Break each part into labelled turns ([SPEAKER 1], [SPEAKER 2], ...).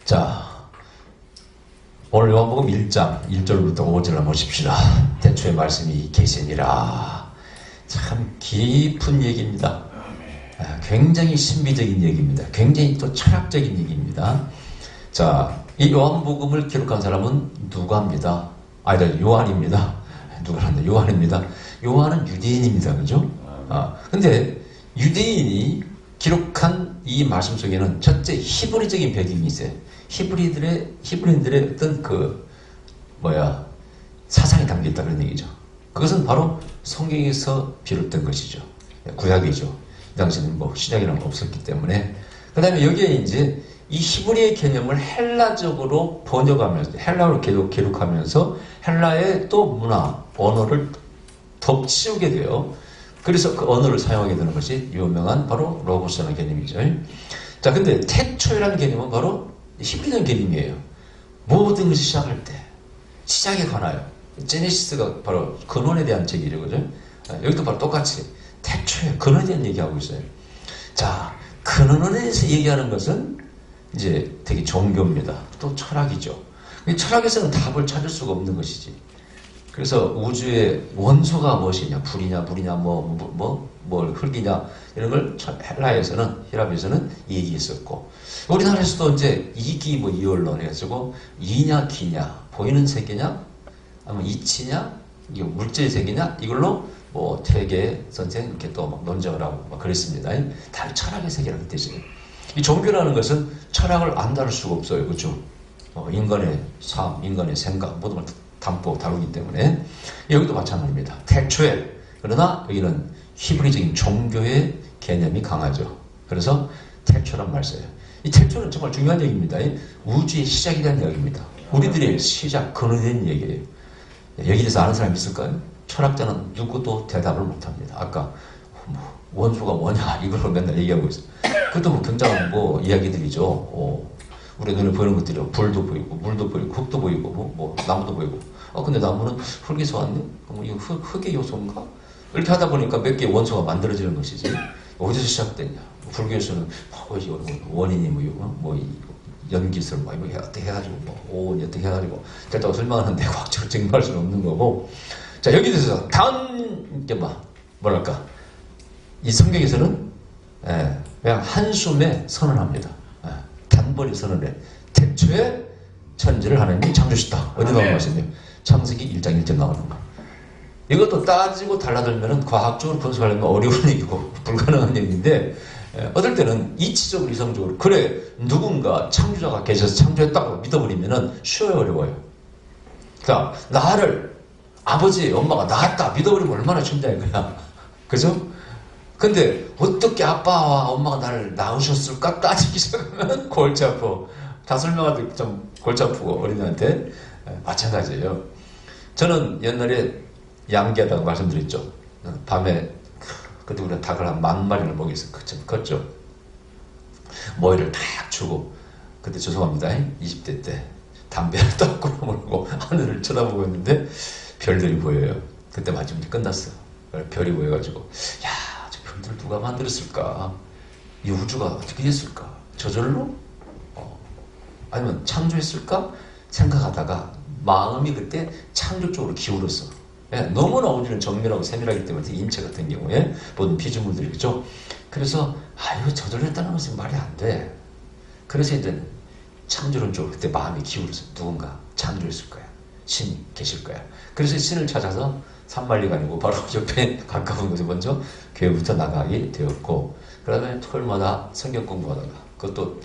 [SPEAKER 1] 자, 오늘 요한복음 1장 1절부터 5절을 보십시다. 대초에 말씀이 계시니라. 참 깊은 얘기입니다. 굉장히 신비적인 얘기입니다. 굉장히 또 철학적인 얘기입니다. 자, 이 요한복음을 기록한 사람은 누가입니다. 요한입니다. 누가란다. 요한입니다. 요한은 유대인입니다. 그죠? 근데 유대인이 기록한 이 말씀 속에는 첫째 히브리적인 배경이 있어요. 히브리인들의 어떤 사상이 담겨 있다 그런 얘기죠. 그것은 바로 성경에서 비롯된 것이죠. 구약이죠. 이 당시에는 신약이라는 거 없었기 때문에. 그 다음에 여기에 이제 이 히브리의 개념을 헬라적으로 번역하면서, 헬라어로 기록하면서 헬라의 또 문화, 언어를 덮치우게 돼요. 그래서 그 언어를 사용하게 되는 것이 유명한 바로 로고스라는 개념이죠. 자, 근데 태초이라는 개념은 바로 히브리적인 개념이에요. 모든 것이 시작할 때, 시작에 관하여. 제네시스가 바로 근원에 대한 책이죠. 그죠? 여기도 바로 똑같이 태초에 근원에 대한 얘기하고 있어요. 자, 근원에 대해서 얘기하는 것은 이제 되게 종교입니다. 또 철학이죠. 철학에서는 답을 찾을 수가 없는 것이지. 그래서 우주의 원소가 무엇이냐, 불이냐, 물이냐, 흙이냐, 이런 걸 헬라에서는, 히랍에서는 얘기했었고, 우리나라에서도 이제 이기, 이언론 해가지고, 이냐, 기냐, 보이는 세계냐, 아니면 이치냐, 이거 물질 세계냐, 이걸로 퇴계 선생 이렇게 또 논쟁을 하고 그랬습니다. 다 철학의 세계라는 뜻이에요. 이 종교라는 것은 철학을 안 다룰 수가 없어요. 그렇죠? 인간의 삶, 인간의 생각, 모든 걸 담고 다루기 때문에 여기도 마찬가지입니다. 태초에. 그러나 여기는 히브리적인 종교의 개념이 강하죠. 그래서 태초란 말 써요. 이 태초는 정말 중요한 얘기입니다. 우주의 시작에 대한 이야기입니다. 우리들의 시작, 근원에 대한 얘기예요. 여기에 대해서 아는 사람이 있을까요? 철학자는 누구도 대답을 못합니다. 아까 원소가 뭐냐 이걸 맨날 얘기하고 있어요. 그것도 굉장한 이야기들이죠. 우리 눈에 보이는 것들이 불도 보이고 물도 보이고 흙도 보이고 나무도 보이고. 근데 나무는 흙에서 왔네? 이거 흙의 요소인가? 이렇게 하다 보니까 몇 개의 원소가 만들어지는 것이지. 어디서 시작됐냐? 불교에서는 원인이 연기술 어떻게 해가지고 오온이 어떻게 해가지고 됐다고 설명하는데 과학적으로 증명할 수는 없는 거고. 자, 여기 대해서 이 성경에서는 그냥 한숨에 선언합니다. 단번에 선언해. 태초에 천지를 하나님이 창조하셨다. 어디 나온 것이냐? 창세기 1장 1절 나오는 거. 이것도 따지고 달라들면 과학적으로 분석하려면 어려운 얘기고 불가능한 얘기인데, 어떨 때는 이치적으로 이성적으로 그래 누군가 창조자가 계셔서 창조했다고 믿어버리면 쉬워요, 어려워요? 자, 나를 아버지 엄마가 낳았다 믿어버리면 얼마나 천재인 거야. 그죠? 근데 어떻게 아빠와 엄마가 나를 낳으셨을까 따지기 시작하면 골치 아파. 다 설명하기 좀 골치 아프고 어린이한테. 마찬가지예요. 저는 옛날에 양계하다고 말씀드렸죠. 밤에 그때 우리가 닭을 한 10,000마리를 먹였어요. 컸죠. 모이를 탁 주고, 그때 죄송합니다. 20대 때 담배를 딱 끊어물고 하늘을 쳐다보고 있는데 별들이 보여요. 그때 마침 끝났어. 별이 보여가지고 야, 저 별들 누가 만들었을까? 이 우주가 어떻게 됐을까? 저절로? 아니면 창조했을까? 생각하다가 마음이 그때 창조 쪽으로 기울었어. 너무나 우주는 정밀하고 세밀하기 때문에 인체 같은 경우에 모든 피조물들이 그죠. 그래서 이거 저절로 했다는 것은 말이 안 돼. 그래서 이제 창조론 쪽으로 그때 마음이 기울었어. 누군가 창조했을 거야. 신이 계실 거야. 그래서 신을 찾아서 산만리가 아니고 바로 옆에 가까운 곳에 먼저 교회부터 나가게 되었고, 그 다음에 토요일마다 성경 공부하다가 그것도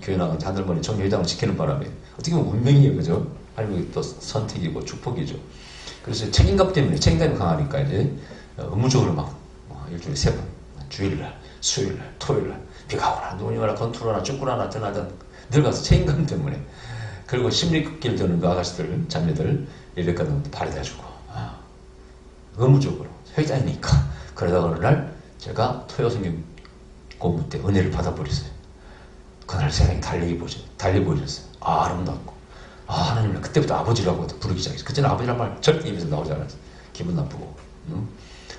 [SPEAKER 1] 교회 나간 자들머니 정회장을 지키는 바람에 어떻게 보면 운명이에요. 그죠? 하나님의 또 선택이고 축복이죠. 그래서 책임감 때문에, 책임감이 강하니까 이제 의무적으로 일주일에 3번, 주일날, 수요일날, 토요일날, 비가 오나 눈이 오나 건투로나 쭈꾸라나 떠나든 늘 가서 책임감 때문에. 그리고 심리길 드는 그 아가씨들, 자매들 예배가는 발휘해주고 의무적으로 회장이니까. 그러다가 어느 날 제가 토요 성경 공부 때 은혜를 받아버렸어요. 그날 세상이 달리 보여졌어요. 아름답고. 하나님은 그때부터 아버지라고 부르기 시작했어요. 그때는 아버지란 말 절대 입에서 나오지 않았어요. 기분 나쁘고.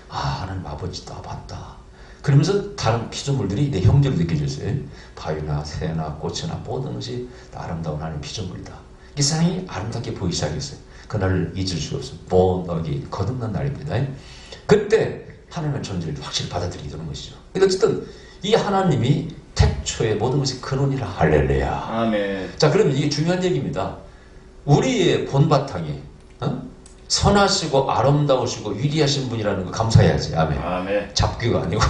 [SPEAKER 1] 하나님 아버지다, 맞다. 그러면서 다른 피조물들이 내 형제로 느껴졌어요. 바위나 새나 꽃이나 모든 것이 다 아름다운 하나님의 피조물이다. 이 세상이 아름답게 보이기 시작했어요. 그날을 잊을 수 없어요. born again, 거듭난 날입니다. 그때 하나님의 존재를 확실히 받아들이게 되는 것이죠. 근데 어쨌든 이 하나님이 태초의 모든 것이 근원이라. 할렐루야.
[SPEAKER 2] 아멘.
[SPEAKER 1] 자, 그러면 이게 중요한 얘기입니다. 우리의 본바탕이 선하시고 아름다우시고 위대하신 분이라는 거 감사해야지. 아멘.
[SPEAKER 2] 아멘.
[SPEAKER 1] 잡귀가 아니고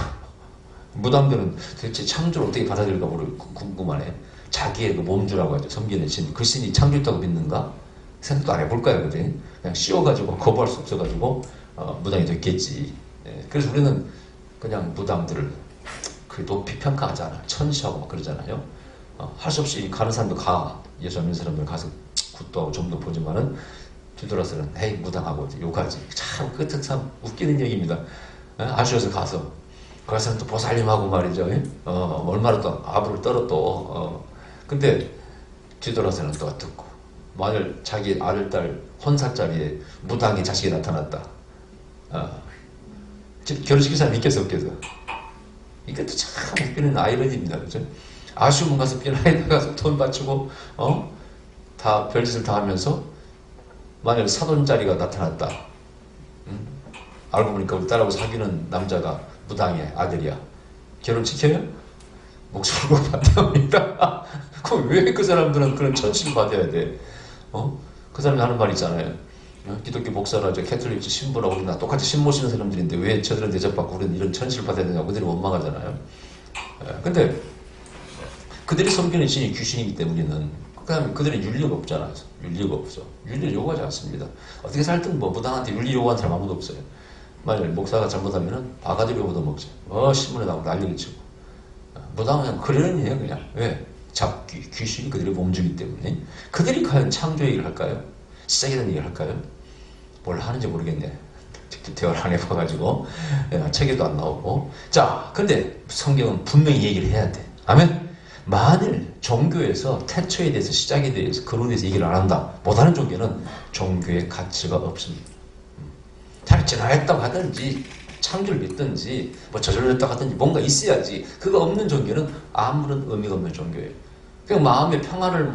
[SPEAKER 1] 무당들은 도대체 창조를 어떻게 받아들일까 궁금하네. 자기의 그 몸주라고 하죠. 섬기는 신. 그 신이 창조했다고 믿는가? 생각도 안 해볼까요? 그때 그냥 씌워가지고 거부할 수 없어가지고 무당이 됐겠지. 그래서 우리는 그냥 무당들을 그 높이 평가하잖아. 천시하고 막 그러잖아요. 할 수 없이 가는 사람도 가. 예수 안 믿는 사람들 가서 굿도 하고 좀도 보지만은 뒤돌아서는 헤이 무당하고 욕하지. 참 그것도 참 웃기는 얘기입니다. 아쉬워서 가서 거기서는 또 보살님하고 말이죠. 얼마나 또 아부를 떨어 또 근데 뒤돌아서는 또 듣고 만일 자기 아들 딸 혼사자리에 무당의 자식이 나타났다. 결혼시킨 사람 있겠어 없겠어? 이것도 참 웃기는 아이러니입니다. 그죠? 아쉬움 가서 삐나이다 가서 돈 바치고 다 별짓을 다 하면서 만약 사돈자리가 나타났다. 알고 보니까 우리 딸하고 사귀는 남자가 무당의 아들이야. 결혼시켜요? 목숨을 꼭 받아옵니다. 그럼 왜 그 사람들은 그런 천시를 받아야 돼? 그 사람이 하는 말 있잖아요. 기독교 목사나 캐톨릭 신부나 우리나 똑같이 신 모시는 사람들인데 왜 저들은 대접받고 우리는 이런 천시를 받아야 되냐고 그들이 원망하잖아요. 근데 그들이 섬기는 신이 귀신이기 때문에는 그다음에 그들은 윤리가 없잖아요. 윤리가 없어. 윤리를 요구하지 않습니다. 어떻게 살든 뭐 무당한테 윤리 요구하는 사람 아무도 없어요. 만약 목사가 잘못하면은 바가지로 얻어먹죠. 신문에 나오고 난리를 치고. 무당은 그냥 그러는 얘기예요. 그냥. 왜? 잡귀, 귀신이 그들의 몸주기 때문에. 그들이 과연 창조 얘기를 할까요? 시작에 대한 얘기를 할까요? 뭘 하는지 모르겠네. 직접 대화를 안 해봐가지고 책에도 안 나오고. 자, 근데 성경은 분명히 얘기를 해야 돼. 아멘? 만일 종교에서 태초에 대해서 시작에 대해서 근원에 대해서 얘기를 안 한다. 못하는 종교는 종교의 가치가 없습니다. 잘 진화했다고 하든지 창조를 믿든지 뭐 저절로 했다고 하든지 뭔가 있어야지. 그거 없는 종교는 아무런 의미가 없는 종교예요. 그냥 마음의 평안을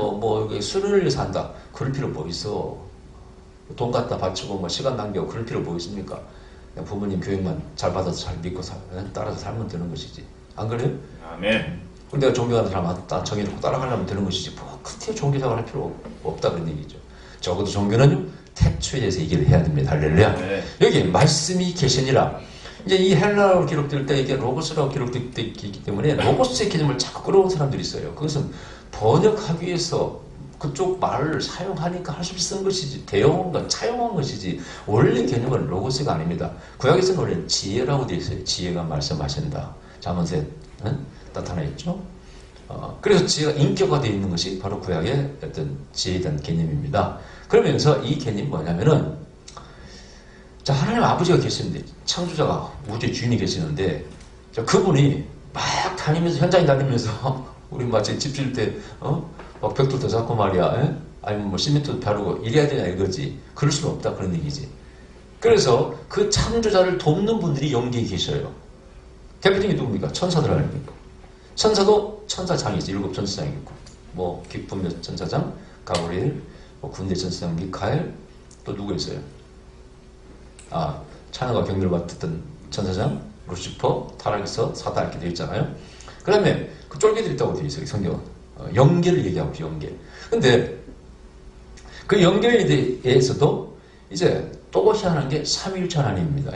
[SPEAKER 1] 수련을 위해서 한다. 그럴 필요 뭐 있어. 돈 갖다 바치고 뭐 시간 낭비하고 그럴 필요 뭐 있습니까? 그냥 부모님 교육만 잘 받아서 잘 믿고 따라서 살면 되는 것이지. 안 그래요?
[SPEAKER 2] 아멘.
[SPEAKER 1] 근데 내가 종교하는 사람 딱 정해놓고 따라가려면 되는 것이지. 뭐 그때 종교생활 할 필요 없다 그런 얘기죠. 적어도 종교는 태초에 대해서 얘기를 해야 됩니다. 할렐루야.
[SPEAKER 2] 네.
[SPEAKER 1] 여기 말씀이 계시니라. 이제 이 헬라어로 기록될 때 이게 로고스라고 기록되기 때문에 로고스의 개념을 자꾸 끌어온 사람들이 있어요. 그것은 번역하기 위해서 그쪽 말을 사용하니까 할 수 없이 쓴 것이지 대용한 건 차용한 것이지 원래 개념은 로고스가 아닙니다. 구약에서는 원래 지혜라고 되어 있어요. 지혜가 말씀하신다. 잠언에 나타나 있죠. 그래서 지혜가 인격화되어 있는 것이 바로 구약의 어떤 지혜에 대한 개념입니다. 그러면서 이 개념이 뭐냐면은 자, 하나님 아버지가 계시는데 창조자가 우주의 주인이 계시는데 그분이 막 다니면서 현장에 다니면서 우리 마치 집 지을 때 막 벽돌도 잡고 말이야. 아니면 뭐 시멘트도 벼르고 이래야 되냐 이거지. 그럴 수는 없다 그런 얘기지. 그래서 그 창조자를 돕는 분들이 영계에 계셔요. 대표적인 게 누굽니까? 천사들 아닙니까? 천사도 천사장이지. 7천사장이 있고 뭐 기쁨의 천사장 가브리엘, 뭐 군대 천사장 미카엘, 또 누구 있어요? 찬양과 경배를 맡았던 천사장 루시퍼, 타락에서 사단 이렇게 되어 있잖아요. 그 다음에 그 쫄개들이 있다고 되어 있어요. 성경은 영계를 얘기하고 있죠. 영계. 근데 그 영계에 대해서도 이제 또 희한한 게 삼위일체 하나님입니다.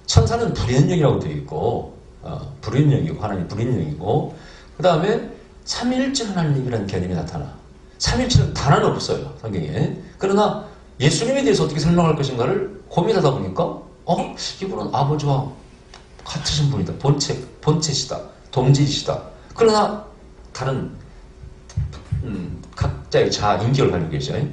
[SPEAKER 1] 천사는 불의능력이라고 되어 있고 불의능력이고 하나님 불의능력이고 그 다음에 삼위일체 하나님이라는 개념이 나타나. 삼위일체는 단 하나 없어요. 성경에. 그러나 예수님에 대해서 어떻게 설명할 것인가를 고민하다 보니까 이분은 아버지와 같으신 분이다. 본체시다. 동지이시다. 그러나 다른 각자의 자아 인격을 가지고 계셔요.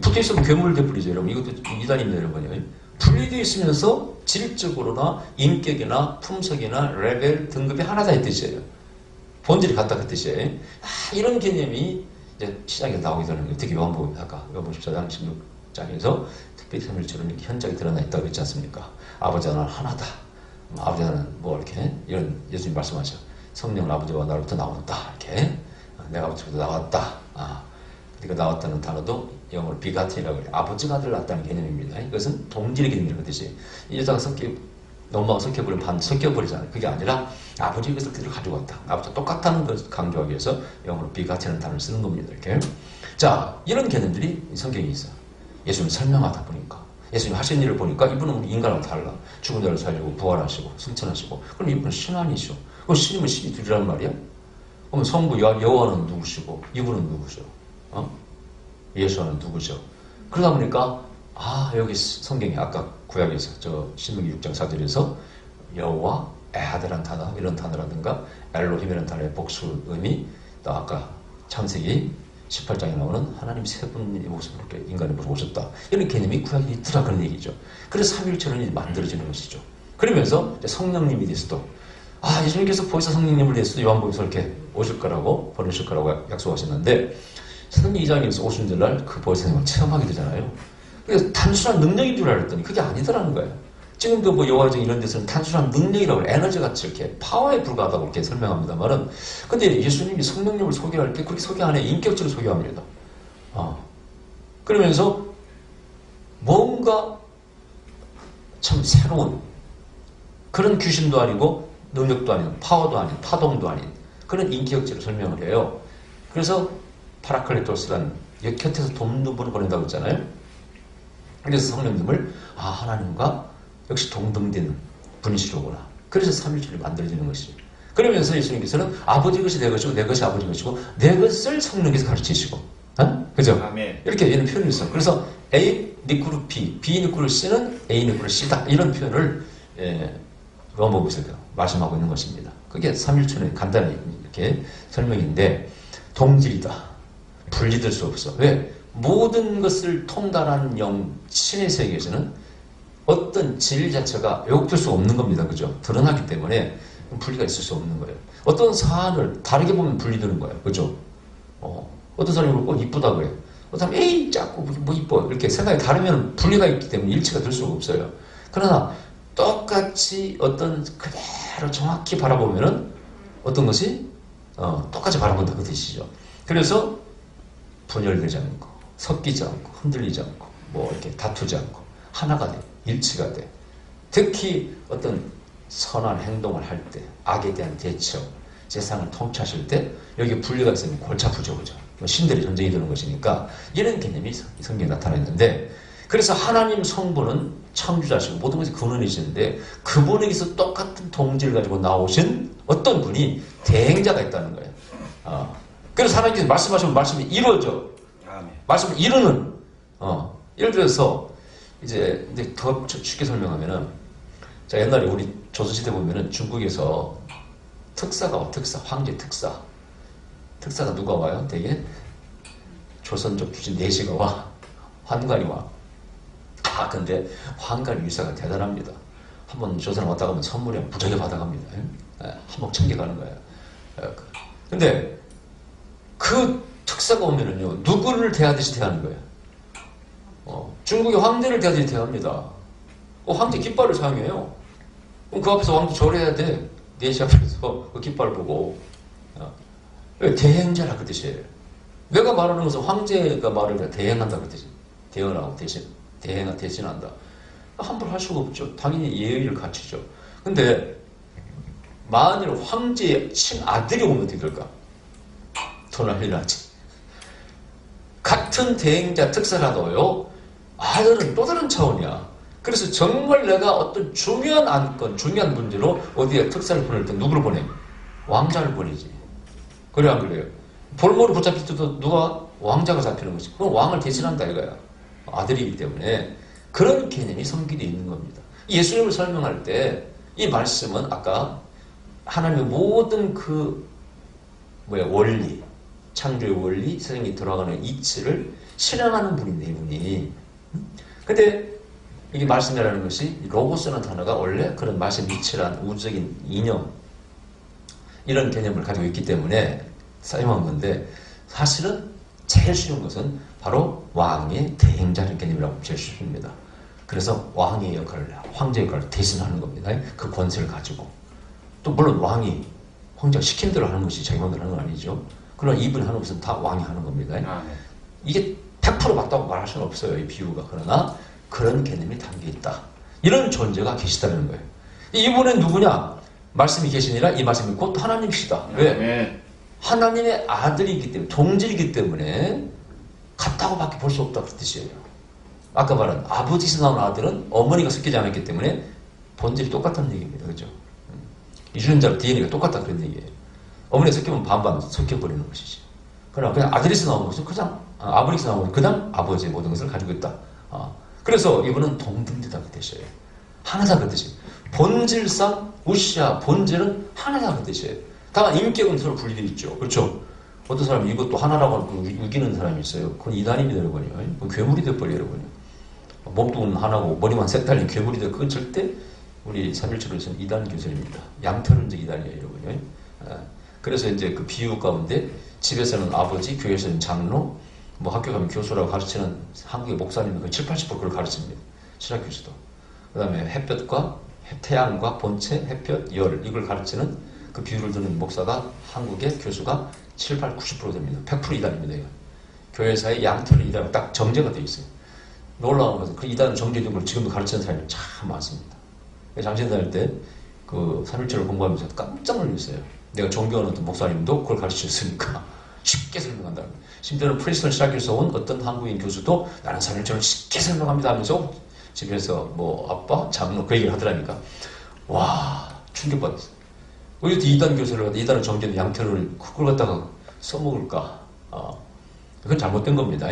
[SPEAKER 1] 붙어있으면 괴물 되풀이죠. 여러분. 이것도 이단입니다. 여러분. 분리되어 있으면서 질적으로나 인격이나 품석이나 레벨 등급이 하나다 이 뜻이에요. 본질이 같다 그 뜻이에요. 이런 개념이 이제 시작에 나오게 되는 거예요. 특히 요한복음 아까 요한복음 14장 16장에서 특별히 삼일처럼 이렇게 현장에 드러나 있다고 했지 않습니까? 아버지와 나는 하나다. 아버지 나는 뭐 이렇게 이런 예수님 말씀하셔. 성령은 아버지와 나로부터 나온다. 이렇게 내가 아버지부터 나왔다. 그러니까 나왔다는 단어도 영어로 비가틴이라고 해요. 아버지가 아들을 낳았다는 개념입니다. 이것은 동질의 개념이라는 뜻이 이 여자가 엄마가 섞여버리잖아요. 그게 아니라 아버지의 것을 그대로 가지고 왔다. 아버지와 똑같다는 것을 강조하기 위해서 영어로 비가틴이라는 단어를 쓰는 겁니다. 이렇게. 자, 이런 개념들이 성경에 있어요. 예수님 설명하다 보니까. 예수님 하신 일을 보니까 이분은 인간하고 달라. 죽은 자를 살리고 부활하시고 승천하시고. 그럼 이분은 신환이시오. 그럼 신이면 신이 둘이란 말이야? 그럼 성부 여호와는 누구시고 이분은 누구죠? 예수는 누구죠? 그러다 보니까 여기 성경에 아까 구약에서 저 신명기 6장 4절에서 여호와, 에하드라는 단어 이런 단어라든가 엘로힘이라는 단어의 복수 의미 또 아까 창세기 18장에 나오는 하나님 세 분의 모습으로 인간의 모습으로 오셨다. 이런 개념이 구약에 있더라 그런 얘기죠. 그래서 삼위일체론이 만들어지는 것이죠. 그러면서 성령님에 대해서도 예수님께서 보혜사 성령님을 대해서도 요한복음에서 이렇게 오실 거라고 보내실 거라고 약속하셨는데 사도행전 2장에서 오신 날 그 보혜사님을 체험하게 되잖아요. 그래서 단순한 능력인 줄 알았더니 그게 아니더라는 거예요. 지금도 뭐 여호와정 이런 데서는 단순한 능력이라고 에너지 같이 이렇게 파워에 불과하다고 이렇게 설명합니다만은 근데 예수님이 성령님을 소개할 때 그렇게 소개 안 해. 인격적으로 소개합니다. 그러면서 뭔가 참 새로운 그런 귀신도 아니고 능력도 아닌 파워도 아닌 파동도 아닌 그런 인격적으로 설명을 해요. 그래서 파라클레토스라는 곁에서 돕는 분을 보낸다고 했잖아요. 그래서 성령님을 하나님과 역시 동등되는 분이시로구나. 그래서 삼위일체를 만들어지는 것이죠. 그러면서 예수님께서는 아버지 것이 내 것이고 내 것이 아버지 것이고 내 것을 성령께서 가르치시고 그죠?
[SPEAKER 2] 아멘.
[SPEAKER 1] 이렇게 이런 표현이 있어요. 그래서 A 니꾸르 B, B 니꾸르 C는 A 니꾸르 C다. 이런 표현을 요한복음에서 말씀하고 있는 것입니다. 그게 삼위일체의 간단히 이렇게 설명인데 동질이다. 분리될 수 없어. 왜? 모든 것을 통달하는 영, 신의 세계에서는 어떤 질 자체가 왜곡될 수 없는 겁니다. 그죠? 드러나기 때문에 분리가 있을 수 없는 거예요. 어떤 사안을 다르게 보면 분리되는 거예요. 그죠? 어떤 사람이 이쁘다고 해요. 어떤 사람이 에이, 작고, 뭐 이뻐. 이렇게 생각이 다르면 분리가 있기 때문에 일치가 될 수가 없어요. 그러나 똑같이 어떤 그대로 정확히 바라보면은 어떤 것이 똑같이 바라본다 그 뜻이죠. 그래서 분열되지 않고 섞이지 않고 흔들리지 않고 뭐 이렇게 다투지 않고 하나가 돼 일치가 돼. 특히 어떤 선한 행동을 할 때 악에 대한 대처 세상을 통치하실 때 여기 분리가 있으면 골치 아프죠. 그죠? 신들이 전쟁이 되는 것이니까 이런 개념이 성경에 나타나 있는데 그래서 하나님 성부는 창조자시고 모든 것이 근원이시는데 그분에게서 똑같은 동질을 가지고 나오신 어떤 분이 대행자가 있다는 거예요. 그래서 하나님께서 말씀하시면 말씀이 이루어져. 말씀을 이루는, 예를 들어서, 이제 더 쉽게 설명하면은, 자, 옛날에 우리 조선시대 보면은 중국에서 특사가 와, 황제 특사. 특사가 누가 와요? 되게 조선족 출신 내시가 와. 환관이 와. 근데 환관 위세가 대단합니다. 한번 조선에 왔다 가면 선물이 무지하게 받아갑니다. 한몫 챙겨가는 거예요. 근데 그 특사가 오면은요, 누구를 대하듯이 대하는 거예요. 중국의 황제를 대하듯이 대합니다. 황제 깃발을 사용해요. 그럼 그 앞에서 왕도 절해야 돼. 내시 앞에서 그 깃발을 보고. 대행자라 그 뜻이에요. 내가 말하는 것은 황제가 말을 대행한다 그 뜻이. 대언하고 대신한다. 함부로 할 수가 없죠. 당연히 예의를 갖추죠. 근데 만일 황제의 친아들이 오면 어떻게 될까? 더 난리 나지. 같은 대행자 특사라도요, 아들은 또 다른 차원이야. 그래서 정말 내가 어떤 중요한 안건, 중요한 문제로 어디에 특사를 보낼 때 누구를 보내? 왕자를 보내지. 그래, 안 그래요? 볼모로 붙잡힐 때도 누가? 왕자가 잡히는 거지. 그럼 왕을 대신한다 이거야. 아들이기 때문에. 그런 개념이 성경에 있는 겁니다. 예수님을 설명할 때 이 말씀은 아까 하나님의 모든 원리, 창조의 원리, 세상에 들어가는 이치를 실현하는 분인데, 이분이. 근데 이게 말씀이라는 것이 로고스라는 단어가 원래 그런 말씀 이치란 우주적인 이념, 이런 개념을 가지고 있기 때문에 사용한 건데, 사실은 제일 쉬운 것은 바로 왕의 대행자는 개념이라고 제일 쉽습니다. 그래서 왕의 역할을, 황제 역할을 대신하는 겁니다. 그 권세를 가지고. 또 물론 왕이 황제가 시킨 대로 하는 것이 자기 마음대로 하는 건 아니죠. 그러나 이분이 하는 것은 다 왕이 하는 겁니다. 이게 100% 맞다고 말할 수는 없어요, 이 비유가. 그러나 그런 개념이 담겨 있다. 이런 존재가 계시다는 거예요. 이분은 누구냐? 말씀이 계시니라 이 말씀이 곧 하나님이시다. 왜? 하나님의 아들이기 때문에, 동질이기 때문에 같다고밖에 볼 수 없다 그 뜻이에요. 아까 말한 아버지에서 나온 아들은 어머니가 섞이지 않았기 때문에 본질이 똑같다는 얘기입니다. 그죠? 유전자 DNA가 똑같다 그런 얘기예요. 어머니가 섞이면 반반 섞여버리는 것이지. 그러나 그냥 아들에서 나온 것은 그냥 아버지에서 나온 것은 그냥 아버지의 모든 것을 가지고 있다. 그래서 이분은 동등되다 그 뜻이에요. 하나다 그 뜻이에요. 본질상 우시아 본질은 하나다 그 뜻이에요. 다만 인격은 서로 분리되어 있죠. 그렇죠? 어떤 사람이 이것도 하나라고 하고 우기는 사람이 있어요. 그건 이단입니다, 여러분요. 괴물이 돼버려요, 여러분요. 몸뚱은 하나고 머리만 색달린 괴물이 돼. 그건 절대 우리 삼일체로서는 이단 교설입니다. 양태론적 이단이에요, 여러분요. 그래서 이제 그 비유 가운데 집에서는 아버지, 교회에서는 장로, 뭐 학교 가면 교수라고 가르치는 한국의 목사님은 그 70~80% 그걸 가르칩니다. 신학 교수도. 그 다음에 햇볕과 태양과 본체, 햇볕, 열 이걸 가르치는 그 비유를 드는 목사가 한국의 교수가 70~80% 됩니다. 100% 이단입니다. 이거. 교회사의 양태론 이단은 딱 정제가 되어 있어요. 놀라운 것은 그 이단은 정제된 걸 지금도 가르치는 사람이 참 많습니다. 장신 다닐 때 그 3.1절을 공부하면서 깜짝 놀랐어요. 내가 존경하는 어떤 목사님도 그걸 가르치셨으니까 쉽게 설명한다. 심지어는 프리스턴 신학교에서 온 어떤 한국인 교수도 나는 3.1절을 쉽게 설명합니다 하면서 집에서 뭐 아빠, 장로 그 얘기를 하더라니까. 와, 충격받았어요. 왜 이렇게 이단 교수를 갖다 이단을 정제된 양태를 그걸 갖다가 써먹을까? 그건 잘못된 겁니다.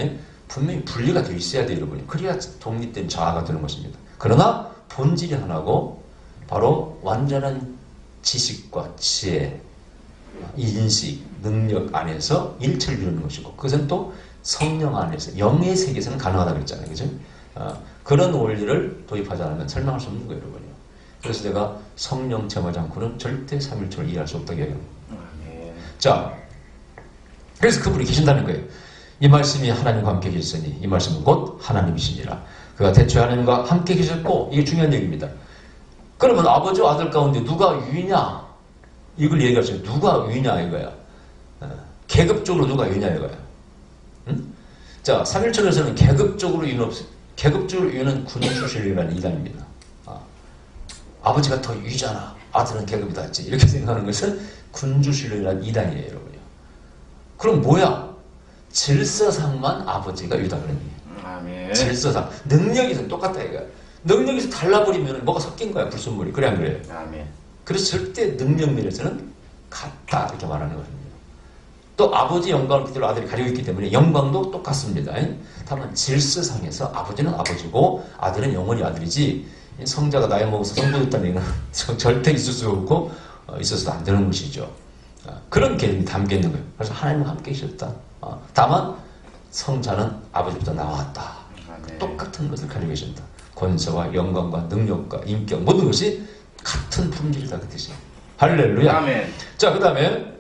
[SPEAKER 1] 분명히 분리가 되어 있어야 돼요, 여러분이. 그래야 독립된 자아가 되는 것입니다. 그러나 본질이 하나고 바로 완전한 지식과 지혜, 인식, 능력 안에서 일체를 이루는 것이고 그것은 또 성령 안에서 영의 세계에서는 가능하다고 그랬잖아요. 그죠? 그런 원리를 도입하지 않으면 설명할 수 없는 거예요, 여러분요. 그래서 제가 성령 체험하지 않고는 절대 삼일초를 이해할 수 없다고 얘기합니다. 자, 그래서 그분이 계신다는 거예요. 이 말씀이 하나님과 함께 계셨으니 이 말씀은 곧 하나님이시니라. 그가 대초에 하나님과 함께 계셨고 이게 중요한 얘기입니다. 그러면 아버지와 아들 가운데 누가 유이냐? 이걸 얘기하시죠. 누가 유이냐 이거야. 계급적으로 누가 유이냐 이거야. 응? 자, 삼일천에서는 계급적으로 유는 없어요. 계급적으로 유는 군주실이라는 이단입니다. 아버지가 더 유이잖아. 아들은 계급이 낫지. 이렇게 생각하는 것은 군주실이라는 이단이에요, 여러분요. 그럼 뭐야? 질서상만 아버지가 유다 그런 얘기예요. 질서상. 능력에서는 똑같다 이거야. 능력에서 달라버리면 뭐가 섞인 거야, 불순물이. 그래 안 그래요? 그래서 절대 능력 면에서는 같다 이렇게 말하는 것입니다. 또 아버지 영광을 그대로 아들이 가지고 있기 때문에 영광도 똑같습니다. 다만 질서상에서 아버지는 아버지고 아들은 영원히 아들이지 성자가 나이 먹어서 성부됐다는 얘기는 절대 있을 수 없고 있어서도 안 되는 것이죠. 그런 개념이 담겨 있는 거예요. 그래서 하나님과 함께 계셨다. 다만 성자는 아버지부터 나왔다. 똑같은 것을 가지고 계신다. 권세와 영광과 능력과 인격 모든 것이 같은 품질이다 그 뜻이에요. 할렐루야.
[SPEAKER 2] 아멘.
[SPEAKER 1] 자, 그 다음에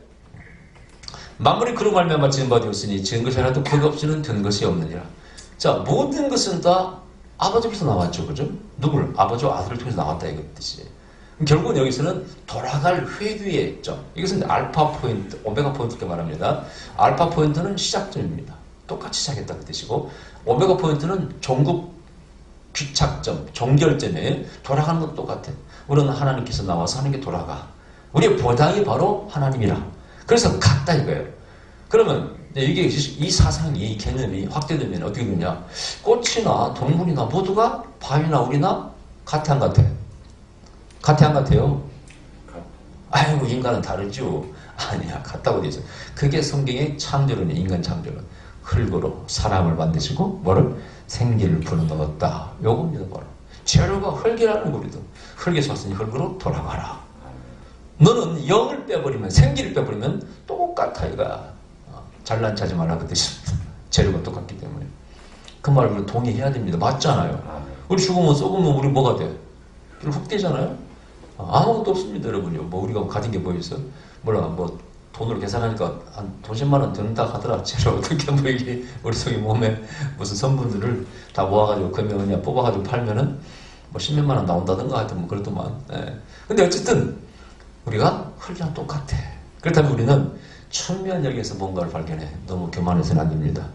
[SPEAKER 1] 만물이 그로 말미암아 지은 바 되었으니 지은 것이 하나도 그가 없이는 된 것이 없느니라. 자, 모든 것은 다 아버지부터 나왔죠, 그죠? 누구를? 아버지와 아들을 통해서 나왔다 이거 뜻이에요. 결국은 여기서는 돌아갈 회귀의 점. 이것은 알파 포인트, 오메가 포인트 이렇게 말합니다. 알파 포인트는 시작점입니다. 똑같이 시작했다 그 뜻이고 오메가 포인트는 종국 귀착점, 종결점에 돌아가는 것도 똑같아. 우리는 하나님께서 나와서 하는 게 돌아가. 우리의 보당이 바로 하나님이라. 그래서 같다 이거예요. 그러면 이게 이 사상이, 이 개념이 확대되면 어떻게 되냐? 꽃이나 동물이나 모두가 바위나 우리나 같아 안 같아? 같아 안 같아요? 아이고 인간은 다르죠. 아니야, 같다고 되어 있어요. 그게 성경의 창조론이에요. 인간 창조론. 흙으로 사람을 만드시고 뭐를? 생기를 불어넣었다. 요겁니다 바로. 재료가 흙이라는 우리도. 흙에서 왔으니 흙으로 돌아가라. 너는 영을 빼버리면, 생기를 빼버리면 똑같아 이거야. 잘난 체하지 말라 그 뜻입니다. 재료가 똑같기 때문에. 그 말을 동의해야 됩니다. 맞잖아요. 우리 죽으면 썩으면 우리 뭐가 돼? 흙 되잖아요. 아무것도 없습니다 여러분요. 뭐 우리가 가진 게 뭐 있어? 몰라, 뭐 돈으로 계산하니까 한 돈 10만 원 든다 하더라. 제가 어떻게 뭐 이게 우리 속에 몸에 무슨 성분들을 다 모아가지고 금액 그냥 뽑아가지고 팔면은 뭐 10몇만 원 나온다든가 하여튼 뭐 그렇더만. 예. 근데 어쨌든 우리가 흙이랑 똑같아. 그렇다면 우리는 천면역에서 뭔가를 발견해. 너무 교만해서는 안 됩니다.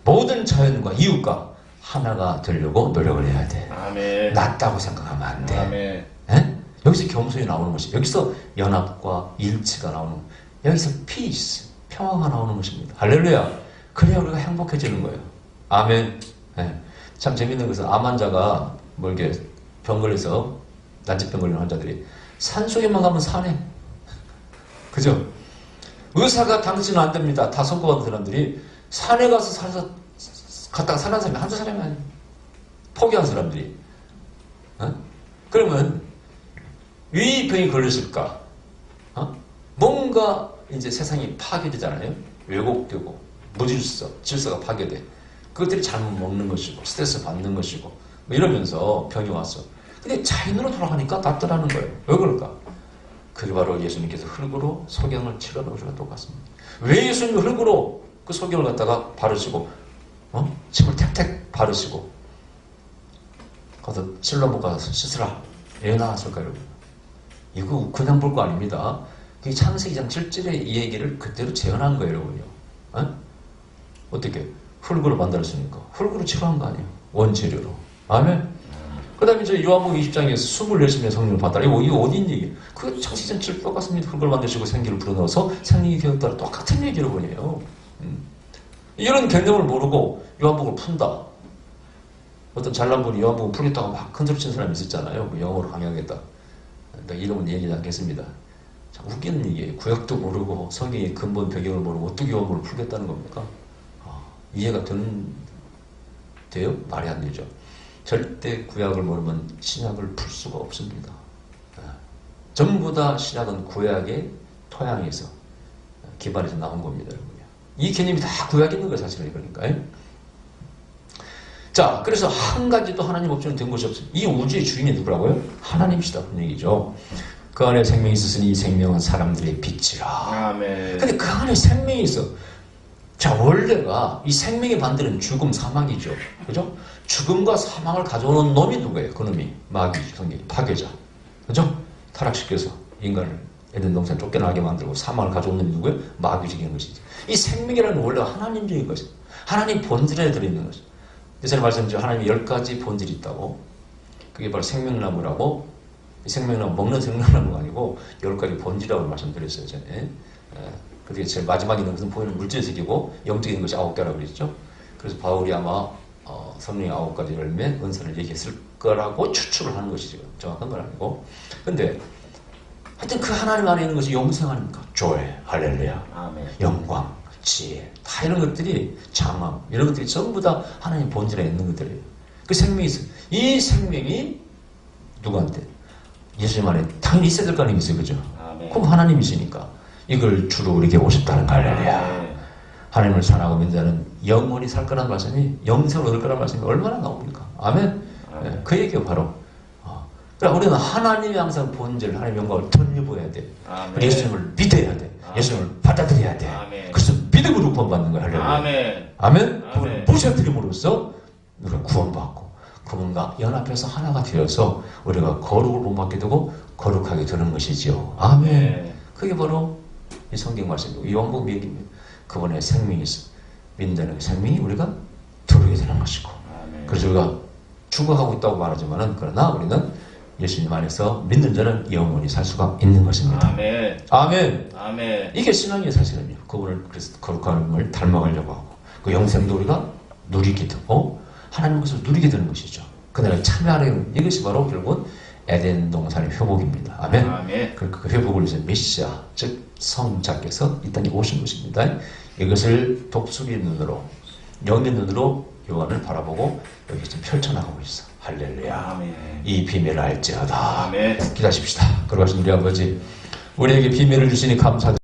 [SPEAKER 1] 모든 자연과 이웃과 하나가 되려고 노력을 해야 돼.
[SPEAKER 2] 아멘.
[SPEAKER 1] 낫다고 생각하면 안 돼.
[SPEAKER 2] 아멘.
[SPEAKER 1] 예? 여기서 겸손이 나오는 것이, 여기서 연합과 일치가 나오는, 여기서 피스, 평화가 나오는 것입니다. 할렐루야. 그래야 우리가 행복해지는 거예요. 아멘. 예. 참 재밌는 것은 암 환자가 뭐 이렇게 병 걸려서 난치병 걸리는 환자들이 산속에만 가면 사네. 그죠? 의사가 당신은 안 됩니다. 다 선고받은 사람들이 산에 가서 살아서 갔다가 살아난 사람이 한두 사람이 아니에요. 포기한 사람들이. 어? 그러면 왜 이 병이 걸렸을까? 어? 뭔가 이제 세상이 파괴되잖아요. 왜곡되고 질서가 파괴돼. 그것들이 잘못 먹는 것이고 스트레스 받는 것이고 뭐 이러면서 병이 왔어. 근데 자연으로 돌아가니까 낫더라는 거예요. 왜 그럴까? 그게 바로 예수님께서 흙으로 소경을 치러놓은 것과 똑같습니다. 왜 예수님이 흙으로 그 소경을 갖다가 바르시고 침을 택택 바르시고 가서 실로목 가서 씻으라 왜 나왔을까요? 여러분? 이거 그냥 볼 거 아닙니다. 이 창세기 장 7절의 이 얘기를 그대로 재현한 거예요, 여러분요. 어떻게? 흙으로 만들었으니까 흙으로 치료한 거 아니에요. 원재료로. 아멘. 그 다음에 저 요한복음 20장에서 24신의 성령을 받았다. 이거 어디 있는 얘기예요? 그 창세기 장 7절 똑같습니다. 흙을 만드시고 생기를 불어넣어서 생명이 되었다. 똑같은 얘기 여러분이에요. 이런 개념을 모르고 요한복음을 푼다. 어떤 잘난 분이 요한복음 풀겠다고 막 큰소리치는 사람이 있었잖아요. 뭐 영어로 강의하겠다. 이름은 얘기하지 않겠습니다. 참 웃기는 얘기예요. 구약도 모르고 성경의 근본 배경을 모르고 어떻게 요한복음을 풀겠다는 겁니까? 이해가 돼요? 말이 안 되죠. 절대 구약을 모르면 신약을 풀 수가 없습니다. 전부 다 신약은 구약의 토양에서 기반에서 나온 겁니다, 여러분요. 이 개념이 다 구약에 있는 거예요, 사실은. 그러니까. 자, 그래서 한 가지도 하나님 없이는 된 것이 없어요. 이 우주의 주인이 누구라고요? 하나님이시다. 그런 얘기죠. 그 안에 생명이 있으니 이 생명은 사람들의 빛이라.
[SPEAKER 2] 아멘.
[SPEAKER 1] 근데 그 안에 생명이 있어. 자, 원래가 이 생명의 반대는 죽음, 사망이죠. 그죠? 죽음과 사망을 가져오는 놈이 누구예요? 그 놈이 마귀, 성경이 파괴자. 그죠? 타락시켜서 인간을 에덴 동산 쫓겨나게 만들고 사망을 가져오는 놈이 누구예요? 마귀적인 것이죠. 이 생명이라는 원래가 하나님적인 것이에요. 하나님 본질에 들어있는 것이죠. 예전에 말씀드린 하나님이 10가지 본질이 있다고. 그게 바로 생명나무라고. 이 생명나무, 먹는 생명나무가 아니고 10가지 본질이라고 말씀드렸어요, 전에. 그게 제일 마지막에 있는 것은 보이는 물질 세계고 영적인 것이 9개라고 그랬죠. 그래서 바울이 아마 성령의 9가지 열매, 은사를 얘기했을 거라고 추측을 하는 것이죠. 정확한 건 아니고. 근데 하여튼 그 하나님 안에 있는 것이 영생 아닙니까? 조회, 할렐루야,
[SPEAKER 2] 아멘.
[SPEAKER 1] 영광, 지혜, 다 이런 것들이 장엄, 이런 것들이 전부 다 하나님 본질에 있는 것들이에요. 그 생명이 있어요. 이 생명이 누구한테? 예수님 안에 당연히 있어야 될 거 아니겠어요, 그죠?
[SPEAKER 2] 아멘.
[SPEAKER 1] 그럼 하나님이시니까 이걸 주로 우리에게 오셨다는 거 할렐루야. 하나님을 사랑하고 믿는 자는 영원히 살 거라는 말씀이, 영생을 얻을 거라는 말씀이 얼마나 나옵니까? 아멘. 네, 그 얘기가 바로. 그러니까 우리는 하나님이 항상 본질, 하나님의 영광을 덧입어야 돼.
[SPEAKER 2] 아멘.
[SPEAKER 1] 예수님을 믿어야 돼.
[SPEAKER 2] 아멘.
[SPEAKER 1] 예수님을 받아들여야 돼.
[SPEAKER 2] 아멘.
[SPEAKER 1] 그래서 믿음으로 구원받는 거야. 할렐루야.
[SPEAKER 2] 아멘.
[SPEAKER 1] 아멘. 그걸
[SPEAKER 2] 아멘.
[SPEAKER 1] 보셔드림으로써 우리가 구원받고 그분과 연합해서 하나가 되어서 우리가 거룩을 본받게 되고 거룩하게 되는 것이지요. 아멘.
[SPEAKER 2] 네.
[SPEAKER 1] 그게 바로 이 성경 말씀이고 이 요한복음 얘기입니다. 그분의 생명이 있어. 믿는 자는 생명이 우리가 들어오게 되는 것이고.
[SPEAKER 2] 아멘.
[SPEAKER 1] 그래서 우리가 죽어가고 있다고 말하지만은 그러나 우리는 예수님 안에서 믿는 자는 영원히 살 수가 있는 것입니다.
[SPEAKER 2] 아멘.
[SPEAKER 1] 아멘.
[SPEAKER 2] 아멘.
[SPEAKER 1] 이게 신앙이에요, 사실은요. 그분을 그래서 거룩함을 닮아가려고 하고 그 영생도 우리가 누리게 되고 하나님 것을 누리게 되는 것이죠. 그날에 참여하는 이것이 바로 결국은 에덴 동산의 회복입니다. 아멘.
[SPEAKER 2] 아멘.
[SPEAKER 1] 그 회복을 위해서 메시아, 즉 성자께서 이 땅에 오신 것입니다. 이것을 독수리 눈으로, 영의 눈으로 요한을 바라보고 여기 지금 펼쳐나가고 있어. 할렐루야.
[SPEAKER 2] 아멘.
[SPEAKER 1] 이 비밀을 알지어다.
[SPEAKER 2] 아멘.
[SPEAKER 1] 기도하십시다. 그러하신 우리 아버지, 우리에게 비밀을 주시니 감사드립니다.